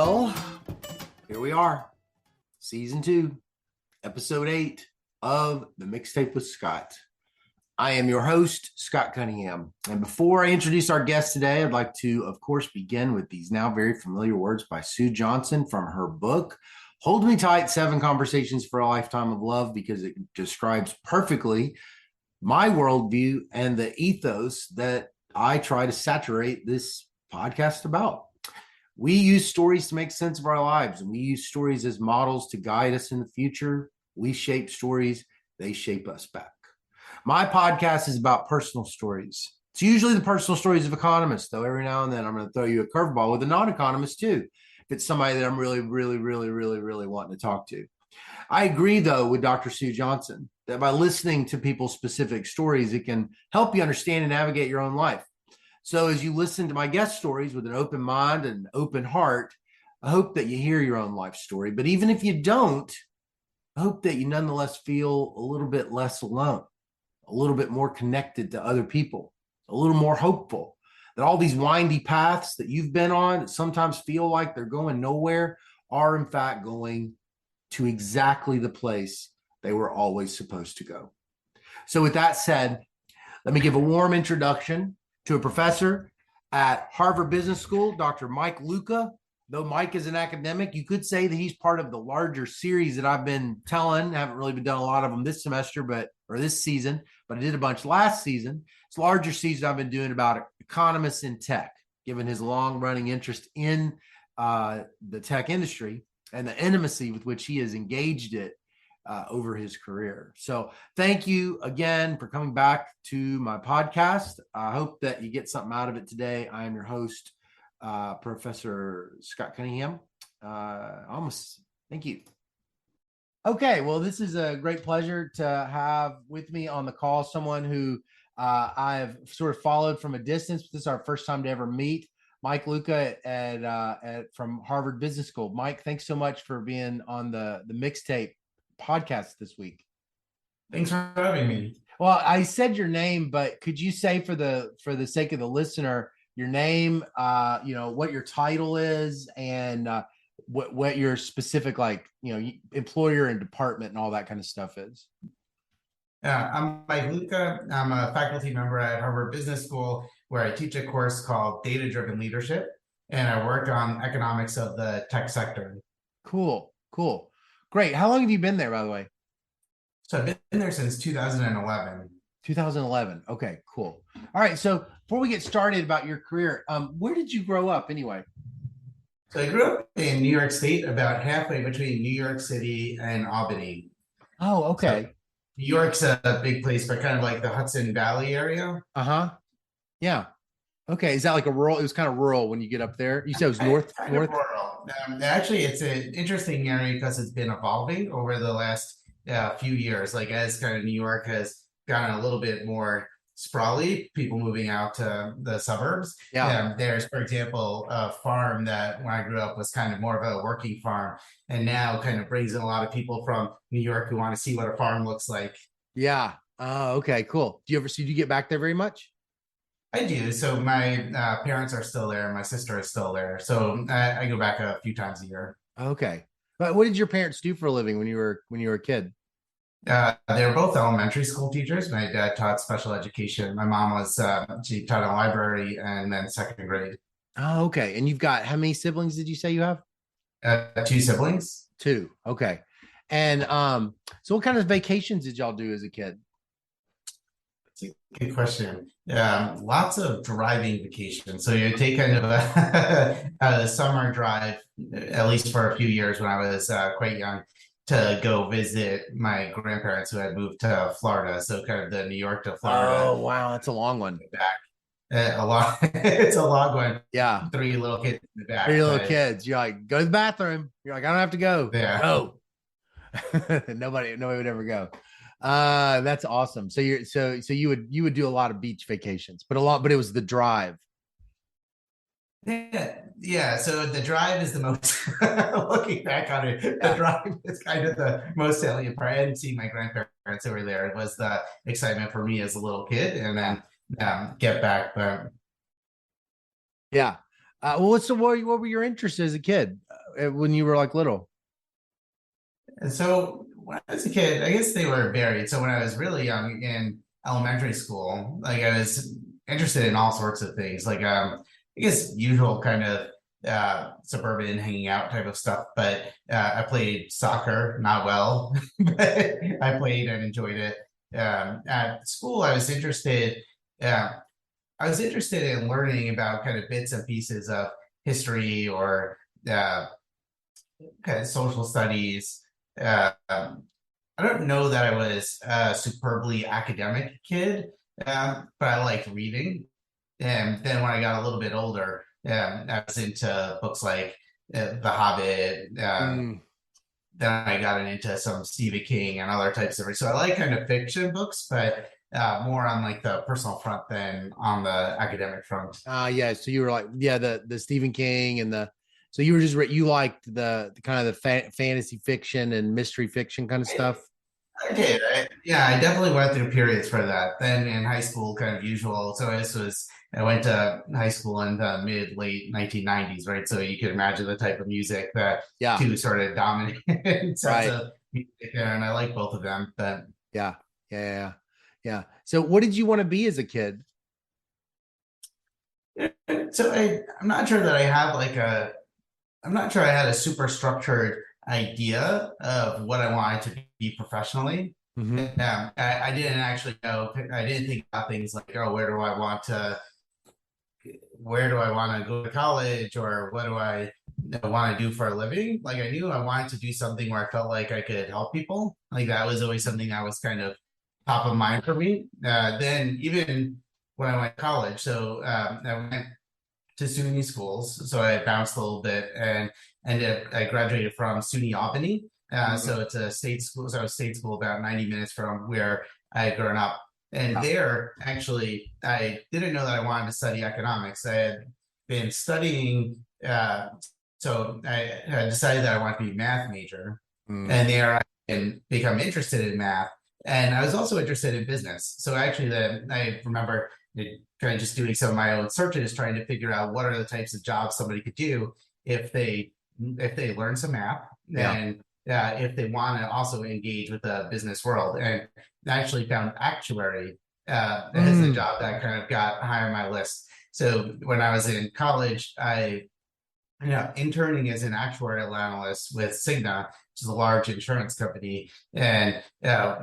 Well, here we are, season 2, episode 8 of the Mixtape with Scott. I am your host, Scott Cunningham. And before I introduce our guest today, I'd like to, of course, begin with these now very familiar words by Sue Johnson from her book, Hold Me Tight, 7 Conversations for a Lifetime of Love, because it describes perfectly my worldview and the ethos that I try to saturate this podcast about. We use stories to make sense of our lives, and we use stories as models to guide us in the future. We shape stories, they shape us back. My podcast is about personal stories. It's usually the personal stories of economists, though every now and then I'm going to throw you a curveball with a non-economist too, if it's somebody that I'm really wanting to talk to. I agree, though, with Dr. Sue Johnson that by listening to people's specific stories, it can help you understand and navigate your own life. So as you listen to my guest stories with an open mind and an open heart, I hope that you hear your own life story. But even if you don't, I hope that you nonetheless feel a little bit less alone, a little bit more connected to other people, a little more hopeful, that all these windy paths that you've been on that sometimes feel like they're going nowhere are in fact going to exactly the place they were always supposed to go. So with that said, let me give a warm introduction to a professor at Harvard Business School, Dr. Mike Luca. Though Mike is an academic, you could say that he's part of the larger series that I've been telling. I haven't really been done a lot of them this semester, or this season, but I did a bunch last season. It's a larger season I've been doing about economists in tech, given his long-running interest in the tech industry and the intimacy with which he has engaged it over his career. So thank you again for coming back to my podcast. I hope that you get something out of it today. I am your host, Professor Scott Cunningham. Thank you. Okay, well, this is a great pleasure to have with me on the call someone who I've sort of followed from a distance. This is our first time to ever meet. Mike Luca from Harvard Business School. Mike, thanks so much for being on the Mixtape podcast this week. Thanks for having me. Well, I said your name, but could you say for the sake of the listener, your name, what your title is, and what your specific employer and department and all that kind of stuff is? Yeah, I'm Mike Luca. I'm a faculty member at Harvard Business School, where I teach a course called Data-Driven Leadership, and I work on economics of the tech sector. Cool. Great. How long have you been there, by the way? So I've been there since 2011. 2011. Okay, cool. All right. So before we get started about your career, where did you grow up anyway? So I grew up in New York State, about halfway between New York City and Albany. Oh, okay. So New York's a big place, but kind of like the Hudson Valley area. Uh-huh. Yeah. Okay. Is that like a rural? It was kind of rural when you get up there. You said it was north. Rural. Actually, it's an interesting area because it's been evolving over the last few years. Like as kind of New York has gotten a little bit more sprawly, people moving out to the suburbs. Yeah. There's, for example, a farm that when I grew up was kind of more of a working farm, and now kind of brings in a lot of people from New York who want to see what a farm looks like. Yeah. Okay, cool. Do you get back there very much? I do. So my parents are still there. My sister is still there. So I go back a few times a year. Okay. But what did your parents do for a living when you were a kid? They were both elementary school teachers. My dad taught special education. My mom was, she taught in a library and then second grade. Oh, okay. And you've got, how many siblings did you say you have? 2 siblings. 2. Okay. And so what kind of vacations did y'all do as a kid? That's a good question. Lots of driving vacations. So you take kind of a summer drive, at least for a few years when I was quite young, to go visit my grandparents who had moved to Florida. So kind of the New York to Florida. Oh, wow. That's a long one. Back. It's a long one. Yeah. 3 little kids in the back. 3 little kids. You're like, go to the bathroom. You're like, I don't have to go. Yeah. No. Nobody would ever go. That's awesome. So you would do a lot of beach vacations, but it was the drive. Yeah. So the drive is the most, looking back on it, the drive is kind of the most salient part. I hadn't seen my grandparents over there. It was the excitement for me as a little kid, and then get back. Yeah. What were your interests as a kid? when you were like little? And so when I was a kid, I guess they were varied. So when I was really young in elementary school, like I was interested in all sorts of things, like I guess usual kind of suburban hanging out type of stuff. But I played soccer, not well, but I played and enjoyed it. At school, uh, I was interested in learning about kind of bits and pieces of history or uh, kind of social studies. I don't know that I was a superbly academic kid, but I liked reading. And then when I got a little bit older, I was into books like The Hobbit. Mm. Then I got into some Stephen King and other types of. So I like kind of fiction books, but more on like the personal front than on the academic front. Yeah. So you were like, yeah, the Stephen King and so you were just you liked the kind of the fantasy fiction and mystery fiction kind of stuff. I did. Yeah, I definitely went through periods for that. Then in high school, kind of usual. So I went to high school in the mid late 1990s, right? So you could imagine the type of music that Yeah. two sort of dominant sets Right. of music there, and I like both of them. But Yeah. Yeah. Yeah. Yeah. So what did you want to be as a kid? so I'm not sure that I have I'm not sure I had a super structured idea of what I wanted to be professionally. Mm-hmm. I didn't actually know. I didn't think about things like, oh, where do I want to go to college, or what do I want to do for a living? Like I knew I wanted to do something where I felt like I could help people. Like that was always something that was kind of top of mind for me. Then even when I went to college, so I went to SUNY schools. So I bounced a little bit and I graduated from SUNY Albany. Mm-hmm. So it's a state school. So I was state school about 90 minutes from where I had grown up. And Yeah. there, actually, I didn't know that I wanted to study economics. I had been studying, so I had decided that I wanted to be a math major. Mm. And there I can become interested in math. And I was also interested in business. So actually, I remember kind of just doing some of my own searches, trying to figure out what are the types of jobs somebody could do if they learn some math Yeah. and if they want to also engage with the business world. And I actually found actuary as a Mm. job that kind of got high on my list. So when I was in college, I interning as an actuarial analyst with Cigna, which is a large insurance company, and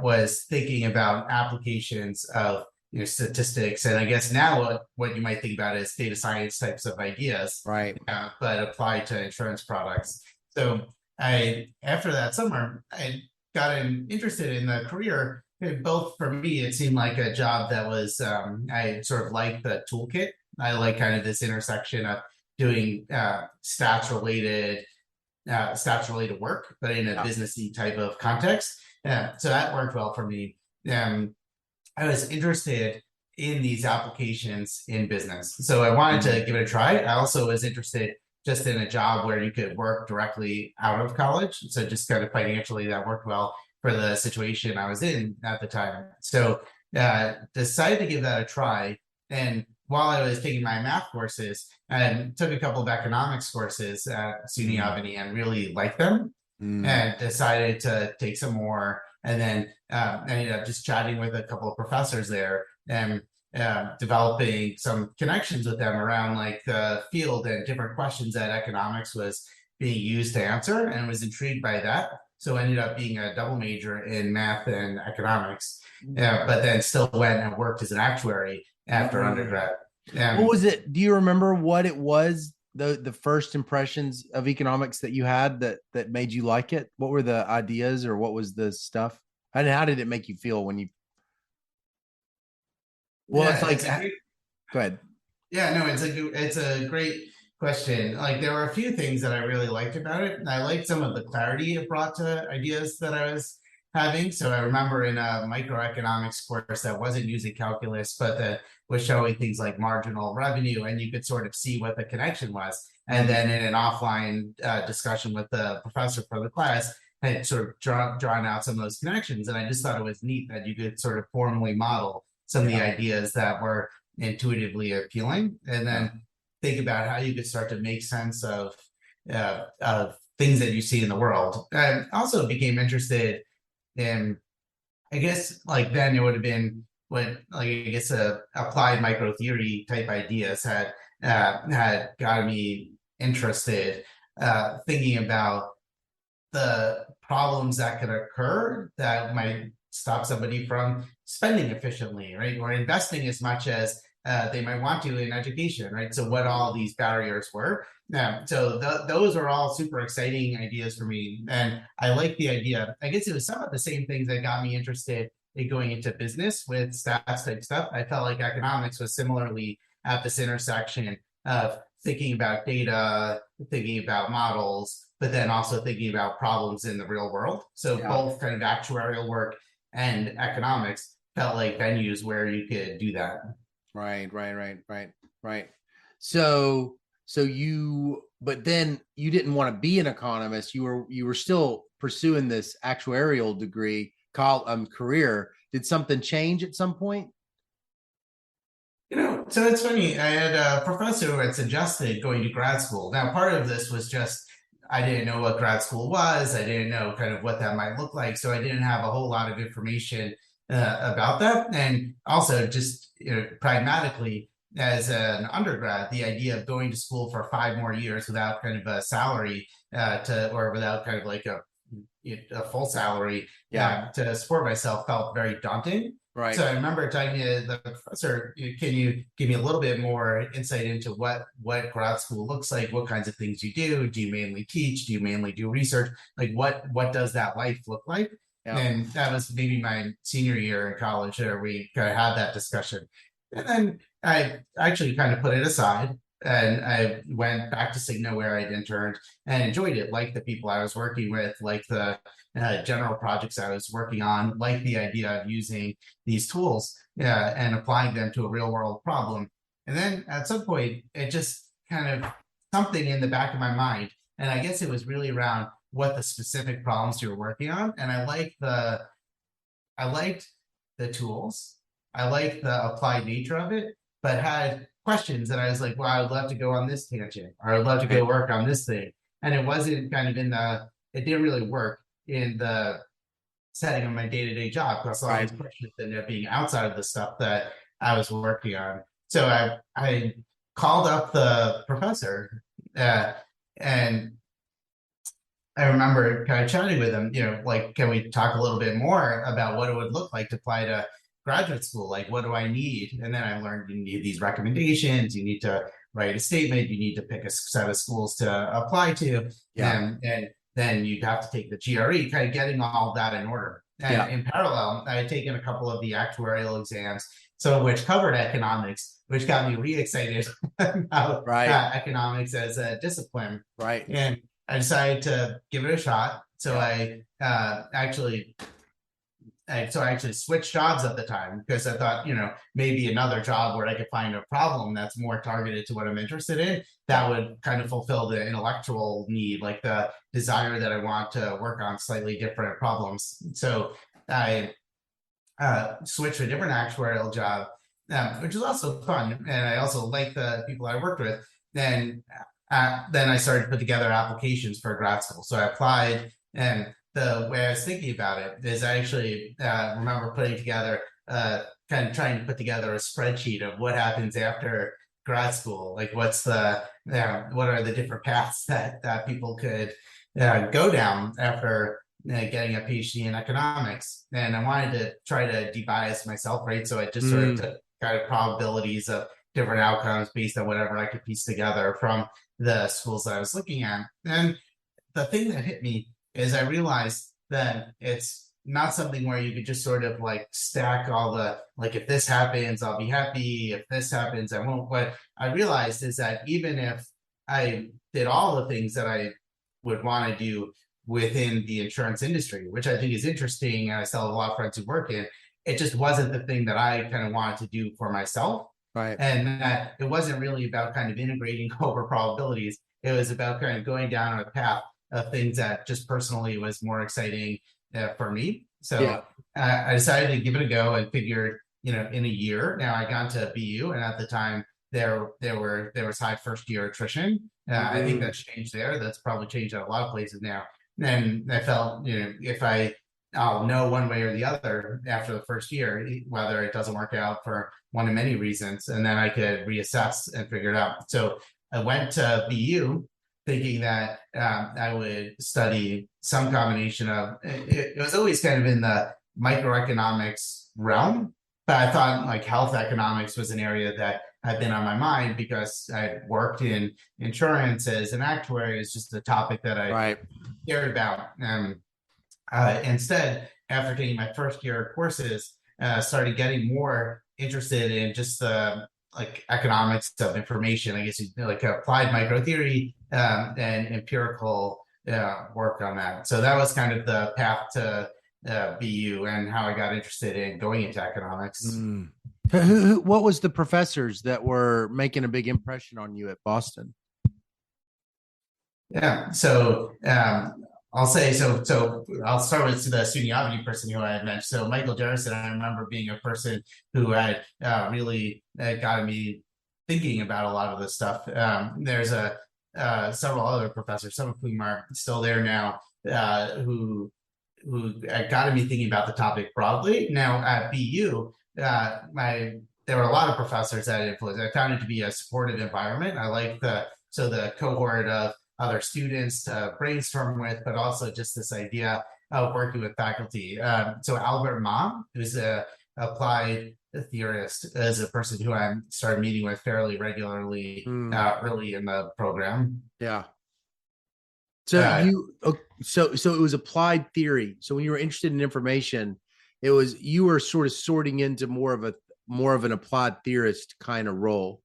was thinking about applications of statistics, and I guess now what you might think about is data science types of ideas, Right. but applied to insurance products. So I after that summer, I got interested in the career. Both for me, it seemed like a job that was I sort of like the toolkit. I like kind of this intersection of doing stats related work, but in a Yeah. businessy type of context. So that worked well for me. I was interested in these applications in business, so I wanted to give it a try. I also was interested just in a job where you could work directly out of college, so just kind of financially that worked well for the situation I was in at the time. So decided to give that a try. And while I was taking my math courses, and took a couple of economics courses at SUNY Mm. Albany and really liked them, Mm. and decided to take some more. And then ended up just chatting with a couple of professors there and developing some connections with them around like the field and different questions that economics was being used to answer, and was intrigued by that. So ended up being a double major in math and economics, but then still went and worked as an actuary after Mm. undergrad. What was it? Do you remember what it was? The first impressions of economics that you had that made you like it? What were the ideas or what was the stuff? And how did it make you feel when you well, it's Yeah, like it's a great. go ahead. Yeah, no, it's a great question. Like there were a few things that I really liked about it. I liked some of the clarity it brought to ideas that I was having. So I remember in a microeconomics course that wasn't using calculus, but that was showing things like marginal revenue, and you could sort of see what the connection was. And then in an offline discussion with the professor for the class, I had sort of drawn out some of those connections, and I just thought it was neat that you could sort of formally model some of the Yeah. ideas that were intuitively appealing, and Yeah. then think about how you could start to make sense of things that you see in the world. I also became interested in, I guess, like then it would have been when, like, I guess, applied micro theory type ideas had got me interested, thinking about the problems that could occur that might stop somebody from spending efficiently, right? Or investing as much as they might want to in education, right? So what all these barriers were. So those are all super exciting ideas for me. And I like the idea. I guess it was some of the same things that got me interested in going into business with stats type stuff. I felt like economics was similarly at this intersection of thinking about data, thinking about models, but then also thinking about problems in the real world. So both kind of actuarial work and economics felt like venues where you could do that. Right. But then you didn't want to be an economist. You were still pursuing this actuarial degree career. Did something change at some point? So it's funny. I had a professor who had suggested going to grad school. Now, part of this was just I didn't know what grad school was. I didn't know kind of what that might look like. So I didn't have a whole lot of information about that. And also, just pragmatically, as an undergrad, the idea of going to school for 5 more years without kind of a salary or without kind of like a full salary to support myself felt very daunting. Right. So I remember talking to the professor, can you give me a little bit more insight into what grad school looks like? What kinds of things you do? Do you mainly teach? Do you mainly do research? Like what does that life look like? Yeah. And that was maybe my senior year in college where we kind of had that discussion. And then I actually kind of put it aside and I went back to Cigna where I'd interned and enjoyed it, like the people I was working with, like the general projects I was working on, like the idea of using these tools and applying them to a real world problem. And then at some point, it just kind of something in the back of my mind. And I guess it was really around what the specific problems you were working on. And I liked the tools. I liked the applied nature of it, but had questions that I was like, well, I would love to go on this tangent, or I'd love to go work on this thing. And it wasn't kind of it didn't really work in the setting of my day-to-day job because all these questions ended up being outside of the stuff that I was working on. So I called up the professor and I remember kind of chatting with him, like, can we talk a little bit more about what it would look like to apply to graduate school? Like, what do I need? And then I learned you need these recommendations, you need to write a statement, you need to pick a set of schools to apply to. And then you'd have to take the GRE, kind of getting all that in order. And in parallel, I had taken a couple of the actuarial exams, some of which covered economics, which got me re-excited about economics as a discipline. And I decided to give it a shot. So I actually switched jobs at the time because I thought, maybe another job where I could find a problem that's more targeted to what I'm interested in, that would kind of fulfill the intellectual need, like the desire that I want to work on slightly different problems. So I switched to a different actuarial job, which was also fun. And I also liked the people I worked with. Then I started to put together applications for grad school. So I applied, and the way I was thinking about it is I actually remember putting together, kind of trying to put together a spreadsheet of what happens after grad school. Like what are the different paths that people could go down after getting a PhD in economics. And I wanted to try to debias myself, right? So I just sort of took kind of probabilities of different outcomes based on whatever I could piece together from the schools that I was looking at. And the thing that hit me is I realized that it's not something where you could just sort of like stack all the, like, if this happens, I'll be happy. If this happens, I won't. What I realized is that even if I did all the things that I would want to do within the insurance industry, which I think is interesting, and I still have a lot of friends who work in, it just wasn't the thing that I kind of wanted to do for myself. And that it wasn't really about kind of integrating over probabilities. It was about kind of going down a path of things that just personally was more exciting for me. So I decided to give it a go and figured, in a year. Now I got to BU, and at the time there was high first year attrition. I think Mm. that's changed there. That's probably changed at a lot of places now. And I felt, if I'll know one way or the other after the first year, whether it doesn't work out for one of many reasons, and then I could reassess and figure it out. So I went to BU thinking that I would study some combination of it was always kind of in the microeconomics realm, but I thought like health economics was an area that had been on my mind because I worked in insurance as an actuary. It's just a topic that I Right. cared about. Instead, after taking my first year of courses, started getting more interested in just the like economics of information. I guess like applied micro theory and empirical work on that. So that was kind of the path to BU and how I got interested in going into economics. Mm. What was the professors that were making a big impression on you at Boston? Yeah. So I'll say so. So I'll start with the student person who I had mentioned. So Michael Jarrison, I remember being a person who had really gotten me thinking about a lot of this stuff. There's several other professors, some of whom are still there now, who got me thinking about the topic broadly. Now at BU, there were a lot of professors that influenced. I found it to be a supportive environment. I like the cohort of other students to brainstorm with, but also just this idea of working with faculty. So Albert Mom, who's a applied theorist, is a person who I started meeting with fairly regularly early in the program. Yeah. So so it was applied theory. So when you were interested in information, it was you were sort of sorting into more of an applied theorist kind of role.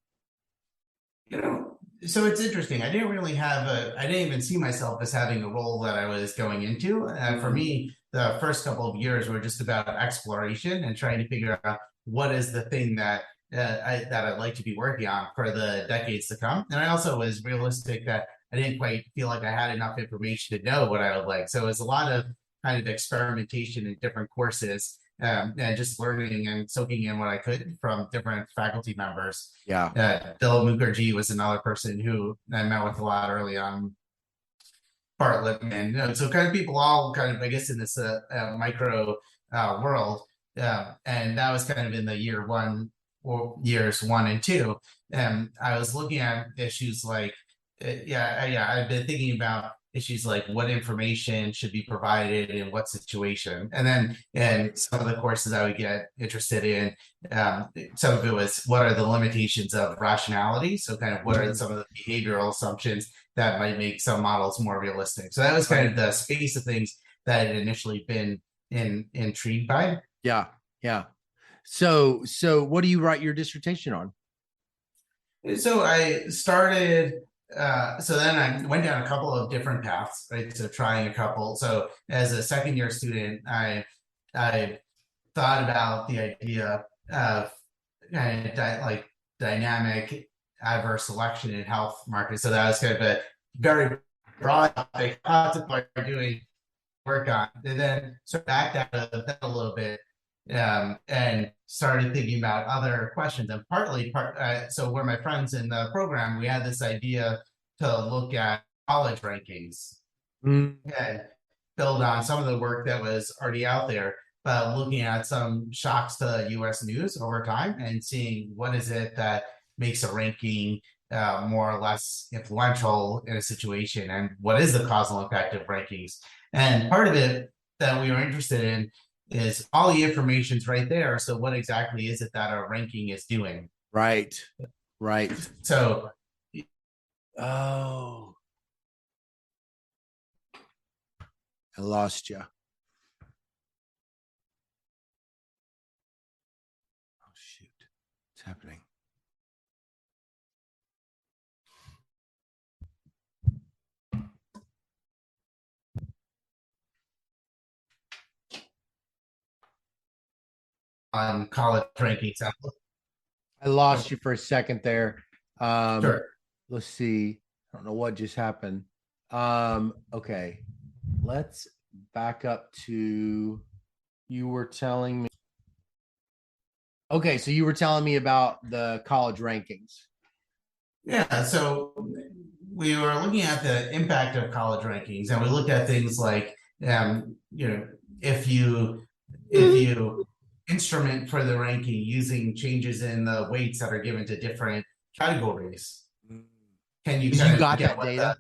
So it's interesting. I didn't even see myself as having a role that I was going into. For me, the first couple of years were just about exploration and trying to figure out what is the thing that I'd like to be working on for the decades to come. And I also was realistic that I didn't quite feel like I had enough information to know what I would like. So it was a lot of kind of experimentation in different courses and just learning and soaking in what I could from different faculty members. Yeah. Bill Mukherjee was another person who I met with a lot early on. Bartlett, and so kind of people all kind of, I guess, in this micro world. And that was kind of in the years 1 and 2. And I was looking at issues like, I've been thinking about issues like what information should be provided in what situation. And some of the courses I would get interested in, some of it was what are the limitations of rationality? So kind of what are some of the behavioral assumptions that might make some models more realistic. So that was kind of the space of things that had initially been intrigued by. Yeah. Yeah. So what do you write your dissertation on? So I started so then I went down a couple of different paths, right? So trying a couple. So as a second year student, I thought about the idea of kind of like dynamic adverse selection in health markets. So that was kind of a very broad topic, lots of what I'm doing work on. And then sort of backed out of that a little bit and started thinking about other questions. And so we're my friends in the program, we had this idea to look at college rankings and build on some of the work that was already out there, but looking at some shocks to US news over time and seeing what is it that makes a ranking more or less influential in a situation, and what is the causal effect of rankings. And part of it that we were interested in is all the information's right there. So what exactly is it that our ranking is doing? Right. So, I lost you. Oh shoot. What's happening? on college rankings. I lost you for a second there. Sure. Let's see. I don't know what just happened. Okay. Let's back up to you were telling me. Okay, so you were telling me about the college rankings. Yeah. So we were looking at the impact of college rankings, and we looked at things like, if you instrument for the ranking using changes in the weights that are given to different categories, can you You kind of got get that what data?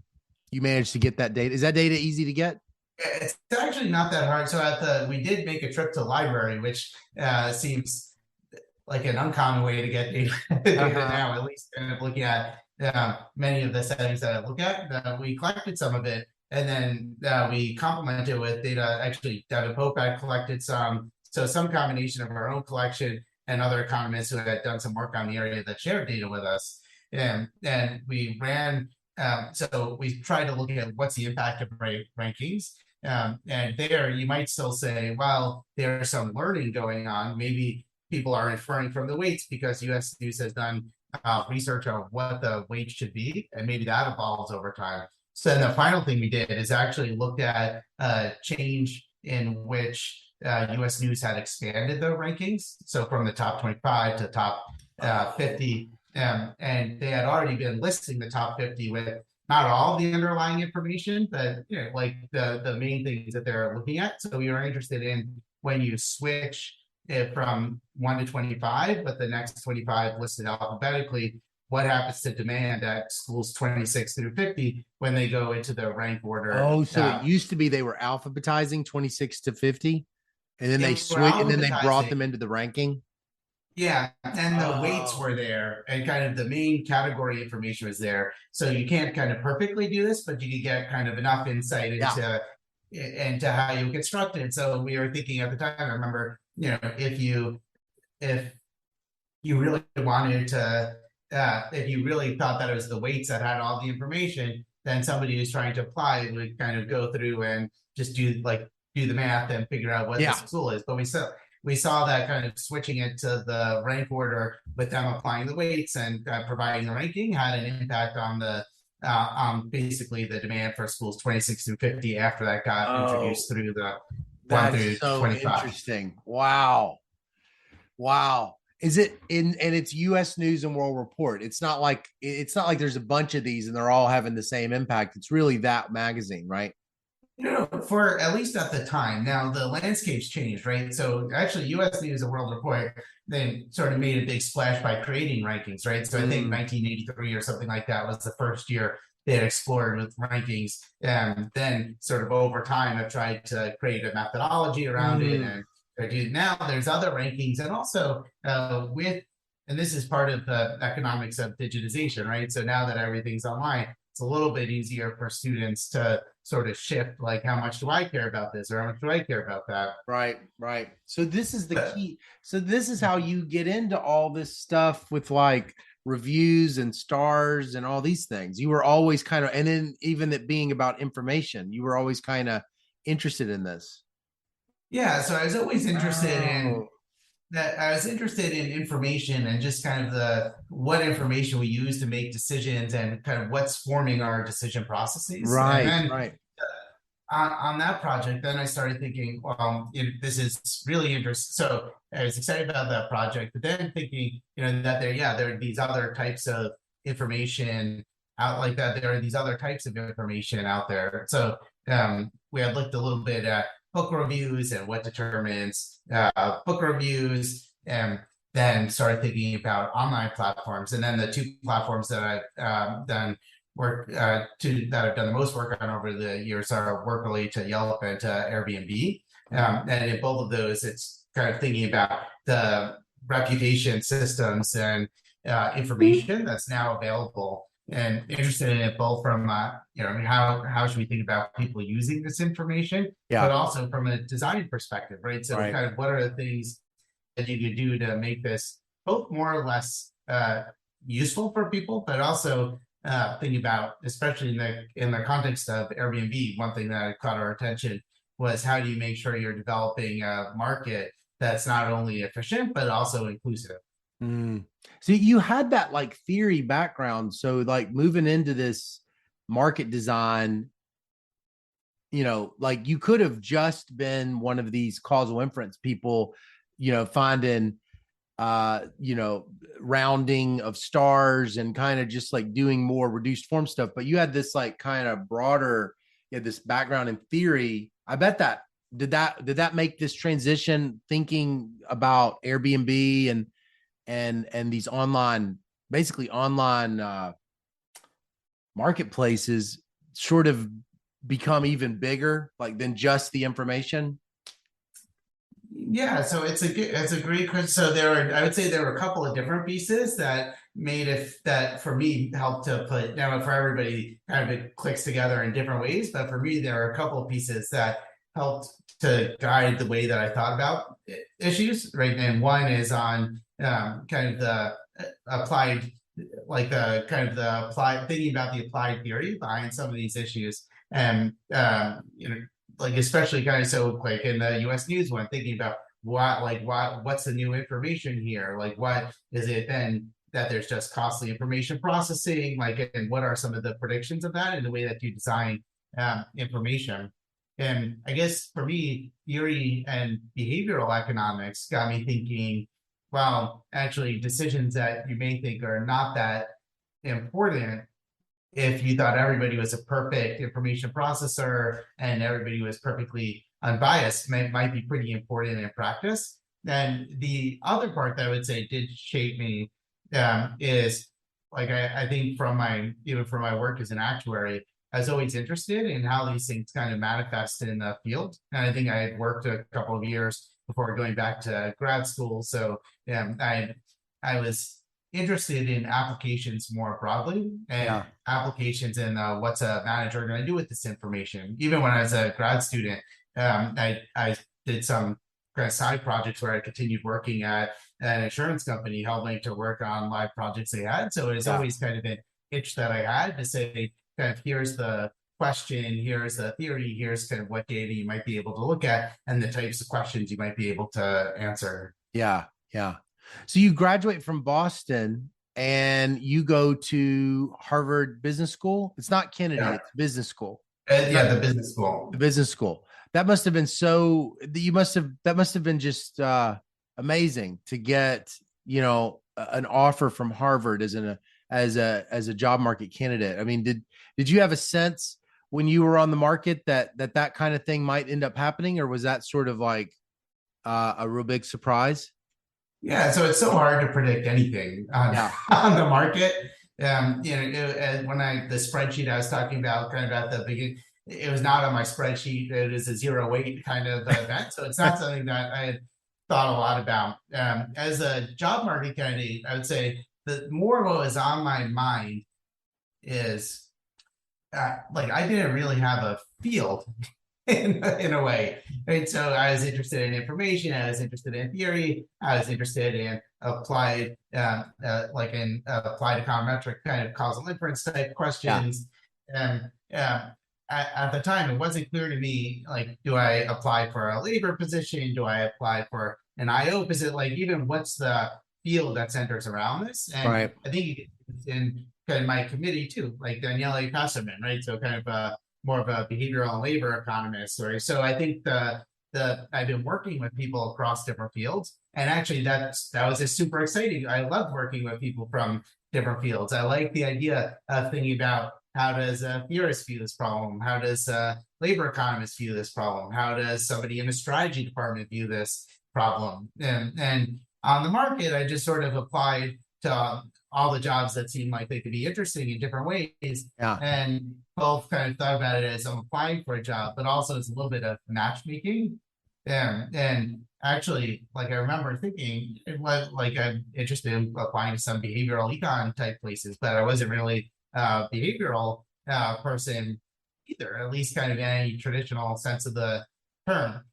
You managed to get that data. Is that data easy to get? it's actually not that hard. So we did make a trip to the library, which seems like an uncommon way to get data now, at least kind of looking at many of the settings that I look at. We collected some of it, and then we complemented with data. Actually, Devin Pope had collected some, so some combination of our own collection and other economists who had done some work on the area that shared data with us. And we ran, so we tried to look at what's the impact of rankings. And there you might still say, well, there's some learning going on. Maybe people are inferring from the weights because US News has done research on what the weight should be, and maybe that evolves over time. So then the final thing we did is actually looked at change in which US News had expanded the rankings. So from the top 25 to top 50, and they had already been listing the top 50 with not all the underlying information, but like the main things that they're looking at. So we were interested in when you switch it from 1 to 25, but the next 25 listed alphabetically, what happens to demand at schools 26 through 50 when they go into the rank order? Oh, so it used to be they were alphabetizing 26 to 50, and then they switched, and then they brought them into the ranking. Yeah, and the weights were there, and kind of the main category information was there. So you can't kind of perfectly do this, but you could get kind of enough insight into how you construct it. So we were thinking at the time, I remember, if you really wanted to, if you really thought that it was the weights that had all the information, then somebody who's trying to apply would kind of go through and just do the math and figure out what the school is. But we saw that kind of switching it to the rank order with them applying the weights and providing the ranking had an impact on the basically the demand for schools 26 through 50 after that got introduced through the 1 through 25. Interesting. Wow. Is it in, and it's US News and World Report. It's not like there's a bunch of these and they're all having the same impact. It's really that magazine, right? For at least at the time. Now the landscape's changed, right? So actually US News and World Report, they sort of made a big splash by creating rankings, right? So I think 1983 or something like that was the first year they had explored with rankings. And then sort of over time have tried to create a methodology around it. And now there's other rankings, and also and this is part of the economics of digitization, right? So now that everything's online, it's a little bit easier for students to sort of shift, like, how much do I care about this, or how much do I care about that? Right. So this is the key. So this is how you get into all this stuff with like reviews and stars and all these things. You were always kind of, and then even it being about information, you were always kind of interested in this. Yeah, so I was always interested in that. I was interested in information and just kind of what information we use to make decisions and kind of what's forming our decision processes. Right, and then, right. On that project, then I started thinking, this is really interesting. So I was excited about that project, but then thinking, that there are these other types of information out like that. There are these other types of information out there. So we had looked a little bit at book reviews and what determines book reviews, and then started thinking about online platforms. And then the two platforms that I've done that I've done the most work on over the years are Workily to Yelp and to Airbnb. And in both of those, it's kind of thinking about the reputation systems and information that's now available, and interested in it both from how should we think about people using this information, but also from a design perspective, right? So kind of what are the things that you could do to make this both more or less useful for people, but also thinking about, especially in the context of Airbnb, one thing that caught our attention was how do you make sure you're developing a market that's not only efficient but also inclusive. So you had that like theory background. So like moving into this market design, like you could have just been one of these causal inference people, finding you know, rounding of stars and kind of just like doing more reduced form stuff. But you had this like kind of broader, you had this background in theory. I bet that did that make this transition thinking about Airbnb and these online, basically online marketplaces sort of become even bigger like than just the information? Yeah, so it's a great question. So I would say there were a couple of different pieces that made it that for me helped to put now for everybody kind of it clicks together in different ways, but for me there are a couple of pieces that helped to guide the way that I thought about issues, right? And one is on kind of the applied, like the kind of the applied thinking about the applied theory behind some of these issues, and like especially kind of so like in the U.S. news one, thinking about what's the new information here? Like what is it then that there's just costly information processing? Like and what are some of the predictions of that in the way that you design information? And I guess for me, theory and behavioral economics got me thinking, well, actually decisions that you may think are not that important if you thought everybody was a perfect information processor and everybody was perfectly unbiased might be pretty important in practice. And the other part that I would say did shape me is like I think from my even from my work as an actuary, I was always interested in how these things kind of manifest in the field. And I think I had worked a couple of years before going back to grad school. So I was interested in applications more broadly and Yeah. applications in what's a manager going to do with this information. Even when I was a grad student, I did some kind of side projects where I continued working at an insurance company, helping to work on live projects they had. So it's Yeah. always kind of an itch that I had to say, kind of, here's the question, here's the theory, here's kind of what data you might be able to look at, and the types of questions you might be able to answer. Yeah. Yeah. So you graduate from Boston and you go to Harvard Business School. It's not Kennedy, Yeah, it's business school. yeah, the business school. The business school. That must have been so you must have that must have been just amazing to get, you know, an offer from Harvard as a job market candidate. I mean, did you have a sense when you were on the market that kind of thing might end up happening, or was that sort of like a real big surprise? Yeah, so it's so hard to predict anything on, Yeah. on the market. When the spreadsheet I was talking about, kind of at the beginning, it was not on my spreadsheet. It is a 0-8 kind of event, so it's not something that I had thought a lot about. As a job market candidate, I would say that more of what was on my mind is like I didn't really have a field in a way, right? So I was interested in information, I was interested in theory, I was interested in applied, like in applied econometric kind of causal inference type Yeah. questions. And at the time, it wasn't clear to me, like, do I apply for a labor position? Do I apply for an IO position? Like, even what's the field that centers around this? And Right. I think in kind of my committee too, like Daniele Kassaman, right? So kind of more of a behavioral and labor economist, right? So I think the I've been working with people across different fields, and actually that was just super exciting. I love working with people from different fields. I like the idea of thinking about how does a theorist view this problem? How does a labor economist view this problem? How does somebody in a strategy department view this problem? And on the market, I just sort of applied to all the jobs that seemed like they could be interesting in different ways, Yeah. and both kind of thought about it as I'm applying for a job, but also as a little bit of matchmaking. And actually, like I remember thinking, like I'm interested in applying to some behavioral econ type places, but I wasn't really a behavioral person either, at least kind of in any traditional sense of the term.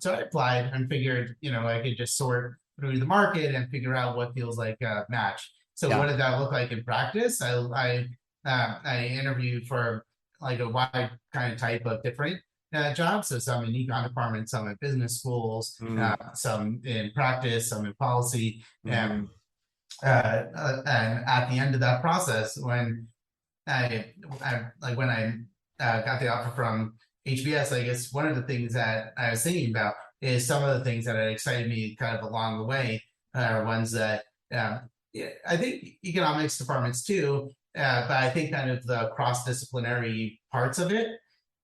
So I applied and figured, I could just sort through the market and figure out what feels like a match. So Yeah. what did that look like in practice? I interviewed for like a wide kind of type of different jobs. So some in econ departments, some in business schools, Mm. some in practice, some in policy. Mm-hmm. And at the end of that process, when when I got the offer from HBS, I guess one of the things that I was thinking about is some of the things that had excited me kind of along the way are ones that yeah, I think economics departments too, but I think kind of the cross-disciplinary parts of it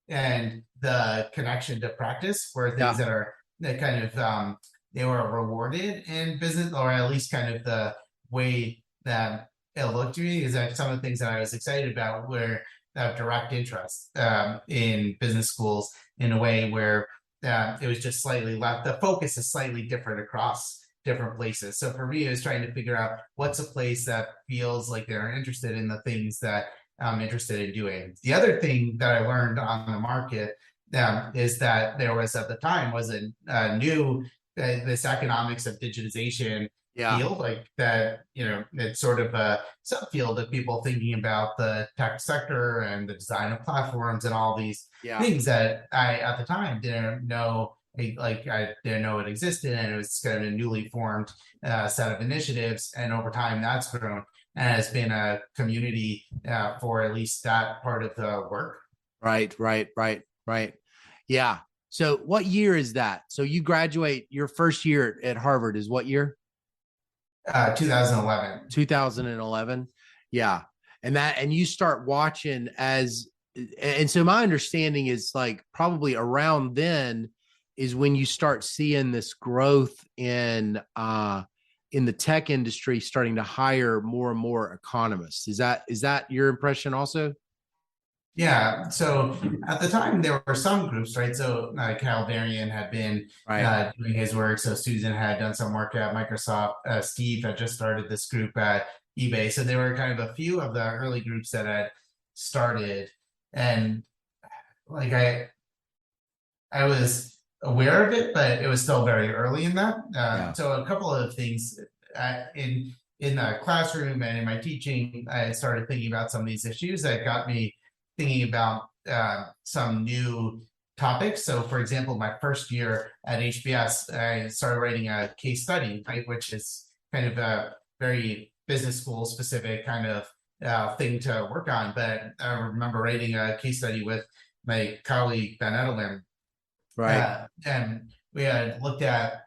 and the connection to practice were things Yeah. that are that kind of they were rewarded in business, or at least kind of the way that it looked to me is that some of the things that I was excited about were direct interest in business schools in a way where it was just slightly left. The focus is slightly different across different places. So for me, I was trying to figure out what's a place that feels like they're interested in the things that I'm interested in doing. The other thing that I learned on the market is that there was at the time was a new this economics of digitization Yeah. field, like that, it's sort of a subfield of people thinking about the tech sector and the design of platforms and all these Yeah. things that I at the time didn't know. Like I didn't know it existed, and it was kind of a newly formed set of initiatives. And over time, that's grown and has been a community for at least that part of the work. Right. Yeah. So what year is that? So you graduate your first year at Harvard is what year? 2011. 2011. Yeah. And you start watching and so my understanding is like probably around then is when you start seeing this growth in the tech industry starting to hire more and more economists. Is that your impression also? Yeah. So at the time, there were some groups, right? So Cal Varian had been Right. doing his work. So Susan had done some work at Microsoft. Steve had just started this group at eBay. So there were kind of a few of the early groups that had started. And like I was aware of it, but it was still very early in that. Yeah. So a couple of things in the classroom and in my teaching, I started thinking about some of these issues that got me thinking about some new topics. So, for example, my first year at HBS, I started writing a case study, right, which is kind of a very business school specific kind of thing to work on. But I remember writing a case study with my colleague Ben Edelman, Right. and we had looked at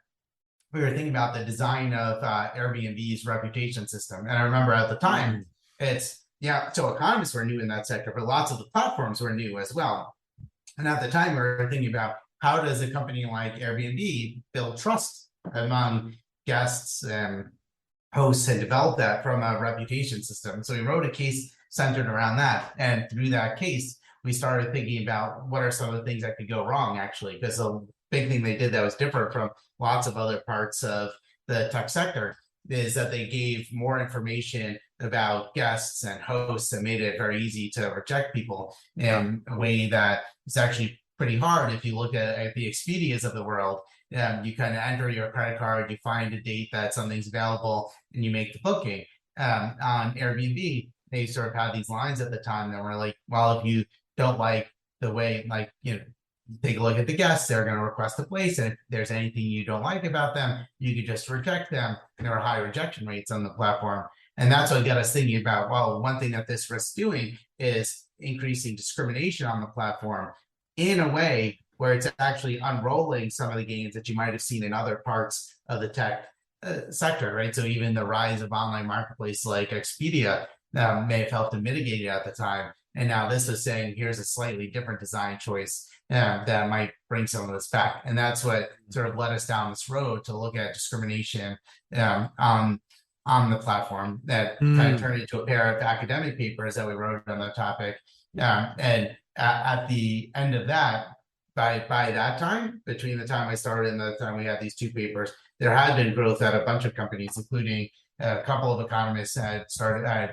we were thinking about the design of Airbnb's reputation system. And I remember at the time, it's yeah, so economists were new in that sector, but lots of the platforms were new as well. And at the time, we were thinking about how does a company like Airbnb build trust among guests and hosts and develop that from a reputation system. So we wrote a case centered around that. And through that case, we started thinking about what are some of the things that could go wrong, actually, because the big thing they did that was different from lots of other parts of the tech sector is that they gave more information about guests and hosts and made it very easy to reject people in a way that is actually pretty hard. If you look at the Expedias of the world, you kind of enter your credit card, you find a date that something's available, and you make the booking. On Airbnb, they sort of had these lines at the time that were like, well, if you don't like the way, like, take a look at the guests, they're going to request a place. And if there's anything you don't like about them, you could just reject them. And there are high rejection rates on the platform. And that's what got us thinking about, well, one thing that this risks doing is increasing discrimination on the platform in a way where it's actually unrolling some of the gains that you might have seen in other parts of the tech sector, right? So even the rise of online marketplaces like Expedia may have helped to mitigate it at the time. And now this is saying, here's a slightly different design choice that might bring some of this back. And that's what sort of led us down this road to look at discrimination on the platform that kind of turned into a pair of academic papers that we wrote on the topic. And at the end of that, by that time, between the time I started and the time we had these two papers, there had been growth at a bunch of companies, including a couple of economists had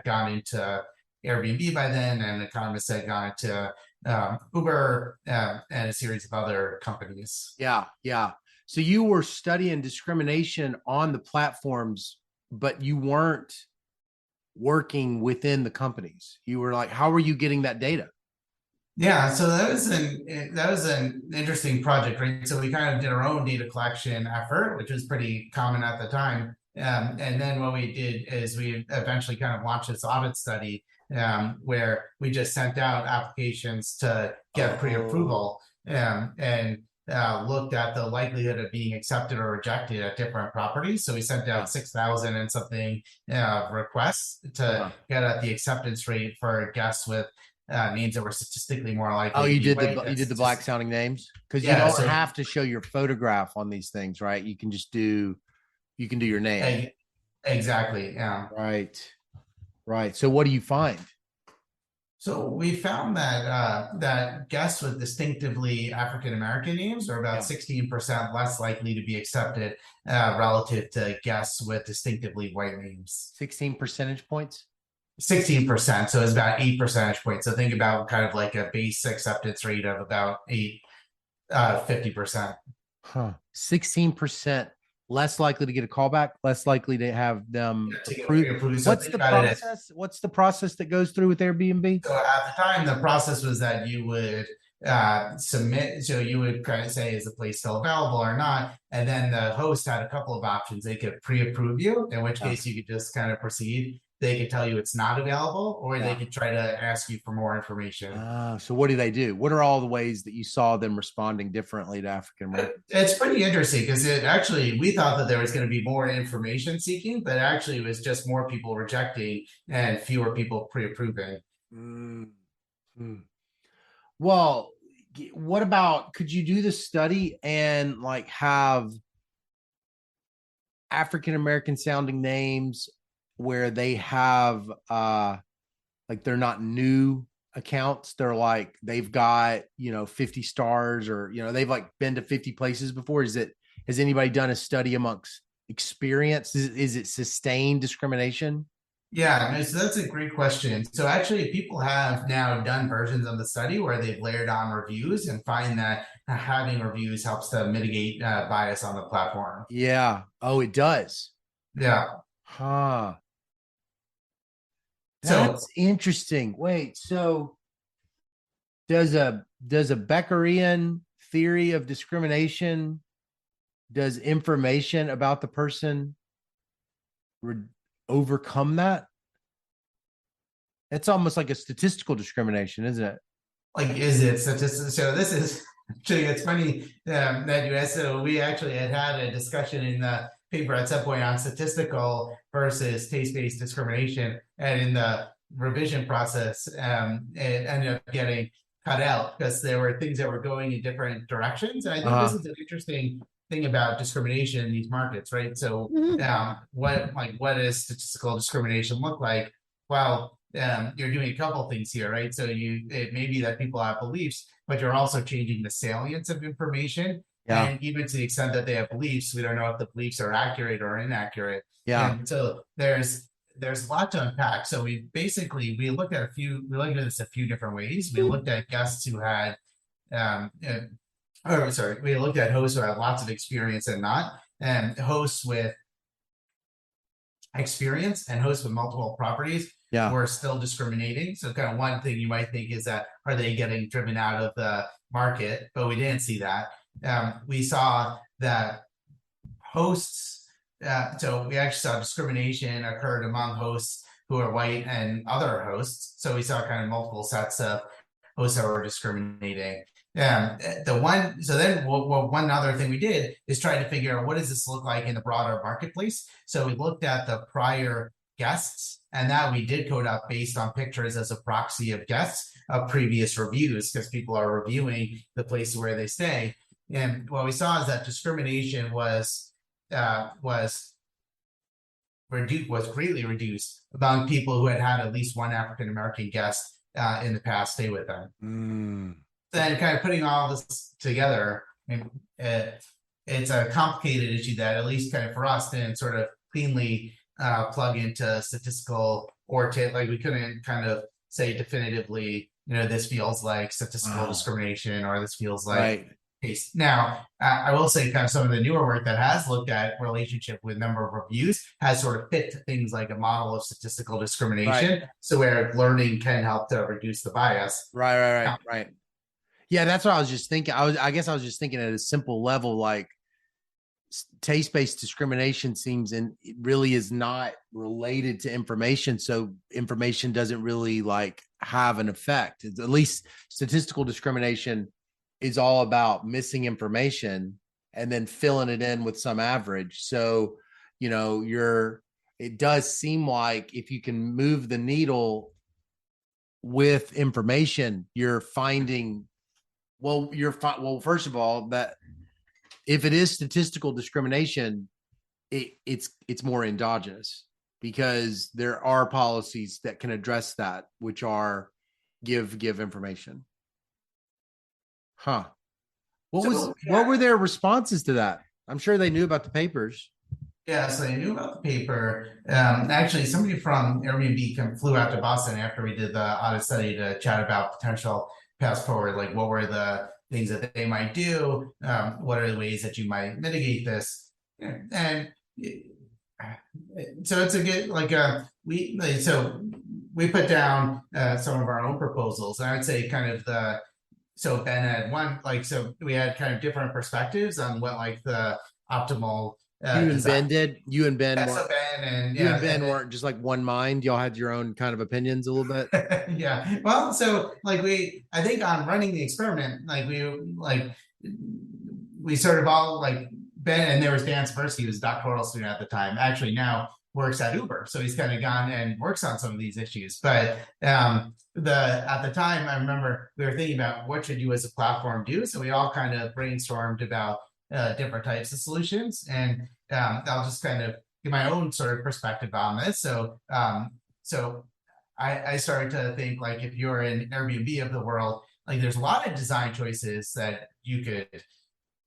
gone into Airbnb by then, and economists had gone to Uber and a series of other companies. Yeah. So you were studying discrimination on the platforms, but you weren't working within the companies. You were like, how were you getting that data? Yeah, so that was an interesting project, right? So we kind of did our own data collection effort, which was pretty common at the time. And then what we did is we eventually kind of launched this audit study where we just sent out applications to get pre-approval. And looked at the likelihood of being accepted or rejected at different properties. So we sent Yeah. out 6,000 and something requests to Uh-huh. get at the acceptance rate for guests with names that were statistically more Oh, likely to you be did white. you did the black sounding names because you Yeah, don't so have to show your photograph on these things, right? You can do your name. exactly. Yeah. Right. Right. So what do you find? So we found that that guests with distinctively African American names are about Yeah. 16% less likely to be accepted relative to guests with distinctively white names. 16 percentage points. 16%, so it's about 8 percentage points. So think about kind of like a base acceptance rate of about 50%. Huh. 16% less likely to get a callback, less likely to have them To get approved. pre-approved. So What's think the about it. process? What's the process that goes through with Airbnb? So at the time, the process was that you would submit, so you would kind of say, is the place still available or not? And then the host had a couple of options. They could pre-approve you, in which Yeah. case you could just kind of proceed. They could tell you it's not available, or they Yeah. could try to ask you for more information. So what do they do? What are all the ways that you saw them responding differently to African Americans? It's pretty interesting because it actually, we thought that there was going to be more information seeking, but actually it was just more people rejecting and fewer people pre-approving. Mm. Mm. Well, what about could you do the study and like have African American sounding names where they have like they're not new accounts, they're like they've got 50 stars or they've like been to 50 places before? Has anybody done a study amongst experience? Is it sustained discrimination? Yeah, no, so that's a great question. So actually, people have now done versions of the study where they've layered on reviews and find that having reviews helps to mitigate bias on the platform. Yeah. Oh, it does. Yeah. Huh. So That's interesting. Wait, so does a Beckerian theory of discrimination, does information about the person re- overcome that? It's almost like a statistical discrimination, isn't it? like, is it statistics? So this is actually, it's funny that you asked. So we actually had a discussion in the paper at some point on statistical versus taste-based discrimination, and in the revision process, it ended up getting cut out because there were things that were going in different directions. And I think this Uh-huh. is an interesting thing about discrimination in these markets, right? So, what does statistical discrimination look like? Well, you're doing a couple things here, right? So it may be that people have beliefs, but you're also changing the salience of information. Yeah. And even to the extent that they have beliefs, we don't know if the beliefs are accurate or inaccurate. Yeah. And so there's a lot to unpack. So we looked at this a few different ways. We looked at guests who had we looked at hosts who had lots of experience and not, and hosts with experience and hosts with multiple properties Yeah. were still discriminating. So kind of one thing you might think is that, are they getting driven out of the market? But we didn't see that. We saw that hosts, so we actually saw discrimination occurred among hosts who are white and other hosts. So we saw kind of multiple sets of hosts that were discriminating. One other thing we did is try to figure out what does this look like in the broader marketplace. So we looked at the prior guests, and that we did code up based on pictures as a proxy of guests of previous reviews, because people are reviewing the places where they stay. And what we saw is that discrimination was greatly reduced among people who had at least one African American guest in the past stay with them. Mm. Then kind of putting all this together, it's a complicated issue that, at least kind of for us, didn't sort of cleanly plug into statistical or like we couldn't kind of say definitively, this feels like statistical discrimination, or this feels like case. Now, I will say kind of some of the newer work that has looked at relationship with number of reviews has sort of fit to things like a model of statistical discrimination. So where learning can help to reduce the bias. Right. Yeah, that's what I was just thinking. I guess I was just thinking at a simple level, like taste-based discrimination seems, and it really is not related to information. So information doesn't really like have an effect. At least statistical discrimination is all about missing information and then filling it in with some average. So, it does seem like if you can move the needle with information, you're finding, first of all, that if it is statistical discrimination, it's more endogenous because there are policies that can address that, which are give information. Huh. What were their responses to that? I'm sure they knew about the papers. Yeah, so I knew about the paper. Actually, somebody from Airbnb flew out to Boston after we did the audit study to chat about potential paths forward, like what were the things that they might do, what are the ways that you might mitigate this, and so it's a good we put down some of our own proposals. And I would say kind of so Ben had one so we had kind of different perspectives on what the optimal you and Ben did. You and Ben weren't just like one mind. Y'all had your own kind of opinions a little bit. Yeah. Well, so I think on running the experiment, we sort of all Ben, and there was Dan Spursky, who was a doctoral student at the time, actually now works at Uber. So he's kind of gone and works on some of these issues. But at the time, I remember we were thinking about what should you as a platform do. So we all kind of brainstormed about different types of solutions. And I'll just kind of give my own sort of perspective on this. So I started to think if you're an Airbnb of the world, there's a lot of design choices that you could